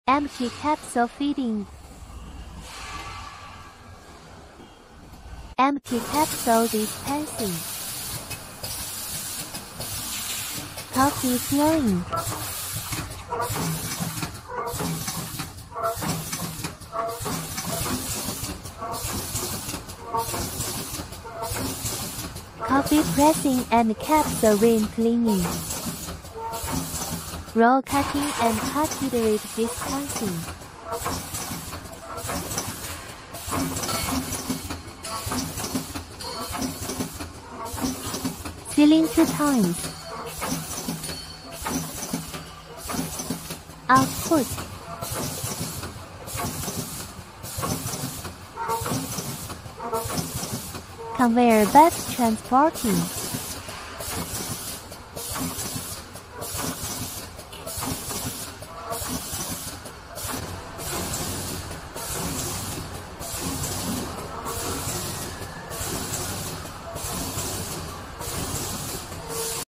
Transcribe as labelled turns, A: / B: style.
A: Empty capsule feeding. Empty capsule dispensing. Coffee flowing. Coffee pressing and capsule rim cleaning. Roll cutting and cartridge dispensing. Sealing 2 times. Output. Conveyor belt transporting.